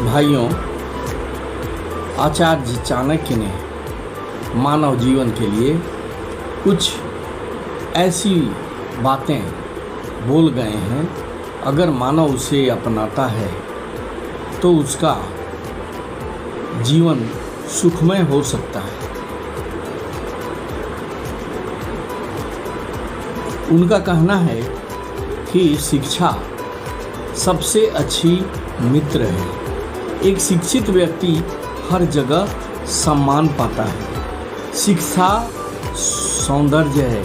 भाइयों, आचार्य चाणक्य ने मानव जीवन के लिए कुछ ऐसी बातें बोल गए हैं, अगर मानव उसे अपनाता है तो उसका जीवन सुखमय हो सकता है। उनका कहना है कि शिक्षा सबसे अच्छी मित्र है। एक शिक्षित व्यक्ति हर जगह सम्मान पाता है। शिक्षा सौंदर्य है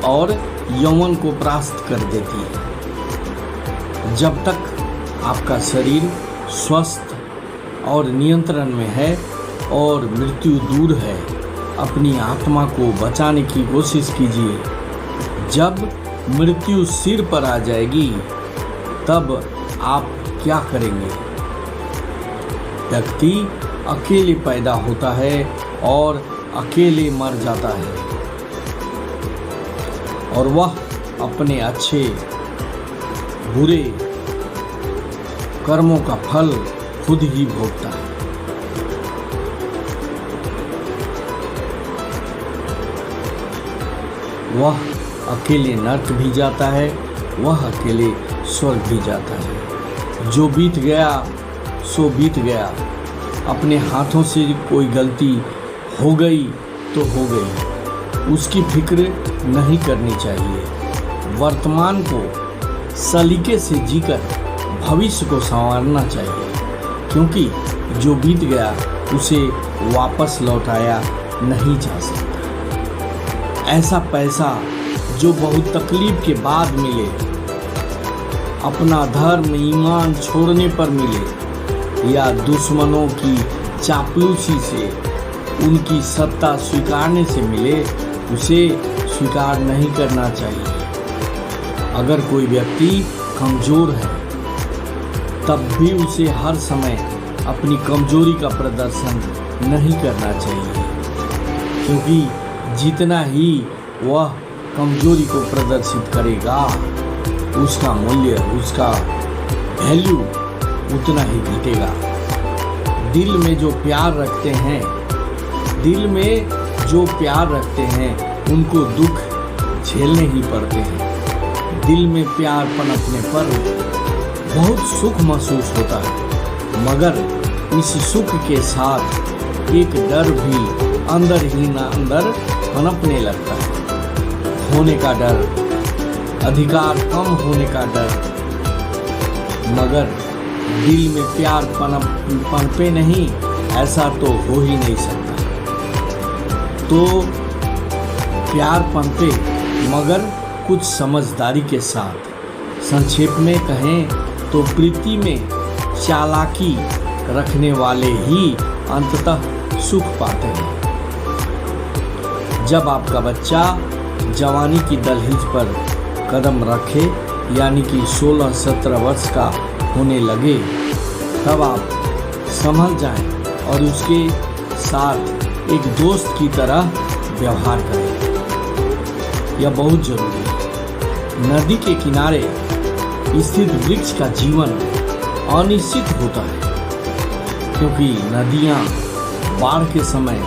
और यौवन को परास्त कर देती है। जब तक आपका शरीर स्वस्थ और नियंत्रण में है और मृत्यु दूर है, अपनी आत्मा को बचाने की कोशिश कीजिए। जब मृत्यु सिर पर आ जाएगी तब आप क्या करेंगे? व्यक्ति अकेले पैदा होता है और अकेले मर जाता है और वह अपने अच्छे बुरे कर्मों का फल खुद ही भोगता है। वह अकेले नर्क भी जाता है, वह अकेले स्वर्ग भी जाता है। जो बीत गया सो बीत गया। अपने हाथों से कोई गलती हो गई तो हो गई, उसकी फिक्र नहीं करनी चाहिए। वर्तमान को सलीके से जीकर भविष्य को संवारना चाहिए, क्योंकि जो बीत गया उसे वापस लौटाया नहीं जा सकता। ऐसा पैसा जो बहुत तकलीफ के बाद मिले, अपना धर्म ईमान छोड़ने पर मिले या दुश्मनों की चापलूसी से उनकी सत्ता स्वीकारने से मिले, उसे स्वीकार नहीं करना चाहिए। अगर कोई व्यक्ति कमज़ोर है तब भी उसे हर समय अपनी कमजोरी का प्रदर्शन नहीं करना चाहिए, क्योंकि जितना ही वह कमजोरी को प्रदर्शित करेगा उसका मूल्य, उसका वैल्यू उतना ही घटेगा। दिल में जो प्यार रखते हैं, दिल में जो प्यार रखते हैं उनको दुख झेलने ही पड़ते हैं। दिल में प्यार पनपने पर बहुत सुख महसूस होता है, मगर इस सुख के साथ एक डर भी अंदर ही ना अंदर पनपने लगता है। होने का डर, अधिकार कम होने का डर, मगर दिल में प्यार पनपे नहीं, ऐसा तो हो ही नहीं सकता। तो प्यार पनपे, मगर कुछ समझदारी के साथ। संक्षेप में कहें तो प्रीति में चालाकी रखने वाले ही अंततः सुख पाते हैं। जब आपका बच्चा जवानी की दहलीज पर कदम रखे, यानी कि 16-17 वर्ष का होने लगे, तब आप संभल जाएं और उसके साथ एक दोस्त की तरह व्यवहार करें। यह बहुत जरूरी है। नदी के किनारे स्थित वृक्ष का जीवन अनिश्चित होता है, क्योंकि नदियाँ बाढ़ के समय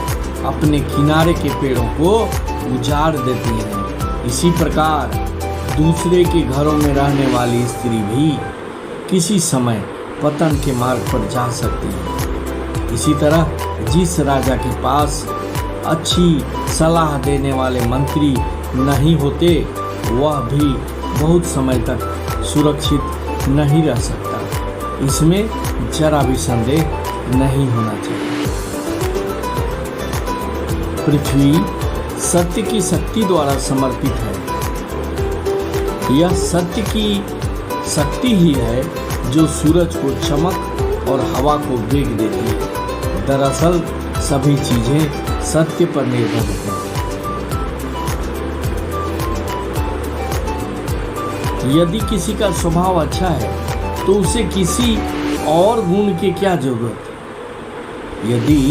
अपने किनारे के पेड़ों को उजाड़ देती हैं। इसी प्रकार दूसरे के घरों में रहने वाली स्त्री भी किसी समय पतन के मार्ग पर जा सकती है। इसी तरह जिस राजा के पास अच्छी सलाह देने वाले मंत्री नहीं होते, वह भी बहुत समय तक सुरक्षित नहीं रह सकता। इसमें जरा भी संदेह नहीं होना चाहिए। पृथ्वी सत्य की शक्ति द्वारा समर्पित है। यह सत्य की शक्ति ही है जो सूरज को चमक और हवा को वेग देती है। दरअसल सभी चीजें सत्य पर निर्भर हैं। यदि किसी का स्वभाव अच्छा है तो उसे किसी और गुण की क्या जरूरत है? यदि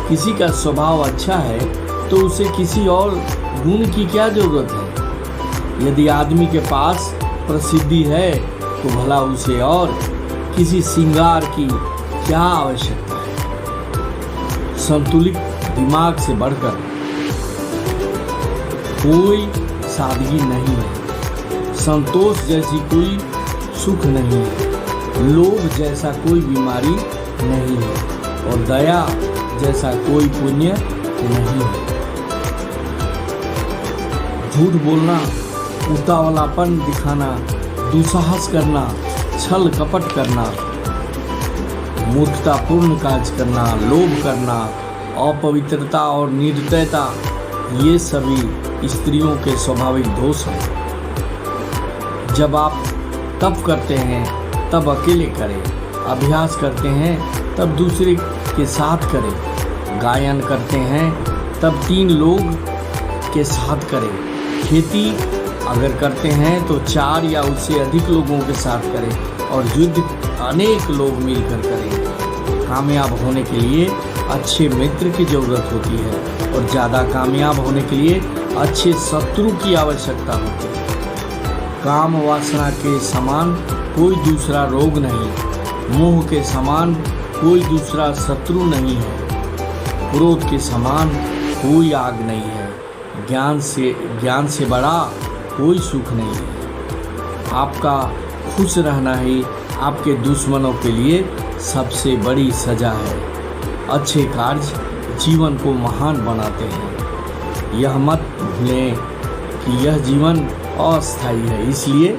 किसी का स्वभाव अच्छा है तो उसे किसी और गुण की क्या जरूरत है? यदि आदमी के पास प्रसिद्धि है तो भला उसे और किसी श्रृंगार की क्या आवश्यकता है। संतुलित दिमाग से बढ़कर कोई सादगी नहीं है। संतोष जैसी कोई सुख नहीं है। लोभ जैसा कोई बीमारी नहीं है और दया जैसा कोई पुण्य नहीं है। झूठ बोलना, उतावलापन दिखाना, दुस्साहस करना, छल कपट करना, मूर्खतापूर्ण कार्य करना, लोभ करना, अपवित्रता और निर्दयता, ये सभी स्त्रियों के स्वाभाविक दोष हैं। जब आप तप करते हैं तब अकेले करें, अभ्यास करते हैं तब दूसरे के साथ करें, गायन करते हैं तब 3 लोग के साथ करें, खेती अगर करते हैं तो 4 या उससे अधिक लोगों के साथ करें और युद्ध अनेक लोग मिलकर करें। कामयाब होने के लिए अच्छे मित्र की जरूरत होती है और ज़्यादा कामयाब होने के लिए अच्छे शत्रु की आवश्यकता होती है। काम वासना के समान कोई दूसरा रोग नहीं, मोह के समान कोई दूसरा शत्रु नहीं है, क्रोध के समान कोई आग नहीं है, ज्ञान से बड़ा कोई सुख नहीं है। आपका खुश रहना ही आपके दुश्मनों के लिए सबसे बड़ी सजा है। अच्छे कार्य जीवन को महान बनाते हैं। यह मत भूलें कि यह जीवन अस्थायी है, इसलिए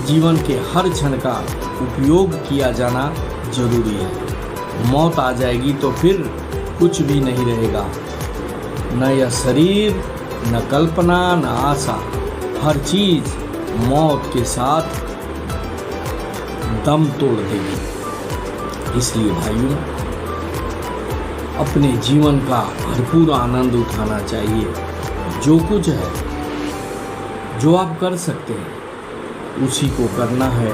जीवन के हर क्षण का उपयोग किया जाना जरूरी है। मौत आ जाएगी तो फिर कुछ भी नहीं रहेगा, न यह शरीर, न कल्पना, न आशा, हर चीज मौत के साथ दम तोड़ देगी। इसलिए भाइयों, अपने जीवन का भरपूर आनंद उठाना चाहिए। जो कुछ है, जो आप कर सकते हैं, उसी को करना है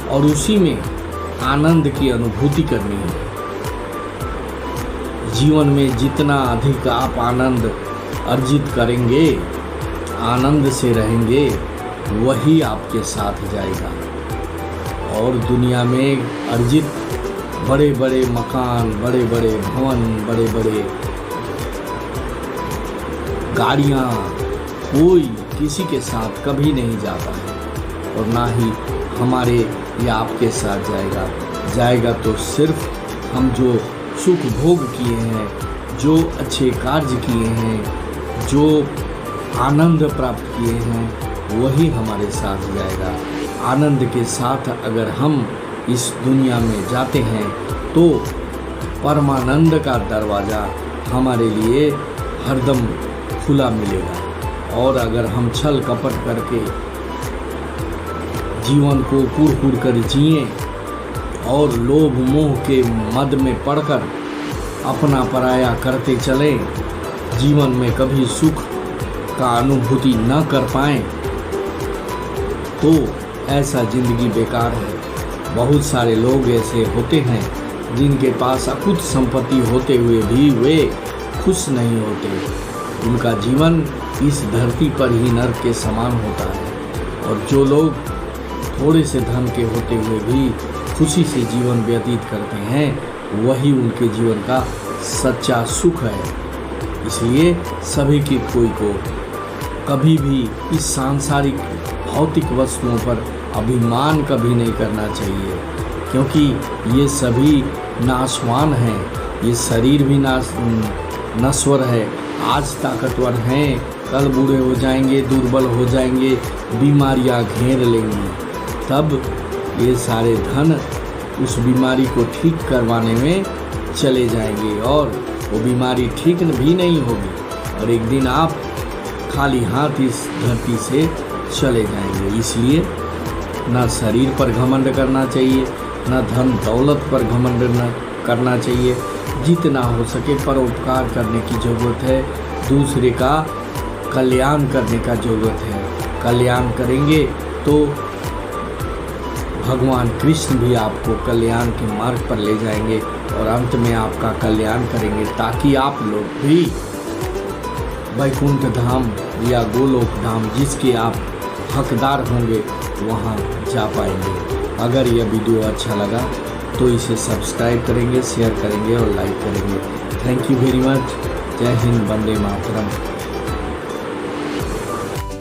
और उसी में आनंद की अनुभूति करनी है। जीवन में जितना अधिक आप आनंद अर्जित करेंगे, आनंद से रहेंगे, वही आपके साथ जाएगा। और दुनिया में अर्जित बड़े बड़े मकान, बड़े बड़े भवन, बड़े बड़े गाड़ियाँ कोई किसी के साथ कभी नहीं जाता है और ना ही हमारे या आपके साथ जाएगा तो सिर्फ हम जो सुख भोग किए हैं, जो अच्छे कार्य किए हैं, जो आनंद प्राप्त किए हैं, वही हमारे साथ जाएगा। आनंद के साथ अगर हम इस दुनिया में जाते हैं तो परमानंद का दरवाज़ा हमारे लिए हरदम खुला मिलेगा। और अगर हम छल कपट करके जीवन को कुड़ कर जिए और लोभ मोह के मद में पड़कर अपना पराया करते चलें, जीवन में कभी सुख का अनुभूति न कर पाएं, तो ऐसा जिंदगी बेकार है। बहुत सारे लोग ऐसे होते हैं जिनके पास अकुत संपत्ति होते हुए भी वे खुश नहीं होते। उनका जीवन इस धरती पर ही नरक के समान होता है। और जो लोग थोड़े से धन के होते हुए भी खुशी से जीवन व्यतीत करते हैं, वही उनके जीवन का सच्चा सुख है। इसलिए सभी की कोई को कभी भी इस सांसारिक भौतिक वस्तुओं पर अभिमान कभी नहीं करना चाहिए, क्योंकि ये सभी नाशवान हैं। ये शरीर भी नश्वर है। आज ताकतवर हैं, कल बूढ़े हो जाएंगे, दुर्बल हो जाएंगे, बीमारियां घेर लेंगी। तब ये सारे धन उस बीमारी को ठीक करवाने में चले जाएंगे और वो बीमारी ठीक भी नहीं होगी और एक दिन आप खाली हाथ इस धरती से चले जाएंगे। इसलिए ना शरीर पर घमंड करना चाहिए, ना धन दौलत पर घमंड न करना चाहिए। जितना हो सके परोपकार करने की ज़रूरत है, दूसरे का कल्याण करने का ज़रूरत है। कल्याण करेंगे तो भगवान कृष्ण भी आपको कल्याण के मार्ग पर ले जाएंगे और अंत में आपका कल्याण करेंगे, ताकि आप लोग भी वैकुंठ धाम या गोलोक धाम जिसके आप हकदार होंगे वहाँ जा पाएंगे। अगर यह वीडियो अच्छा लगा तो इसे सब्सक्राइब करेंगे, शेयर करेंगे और लाइक करेंगे। Thank you very much. जय हिंद, वंदे मातरम।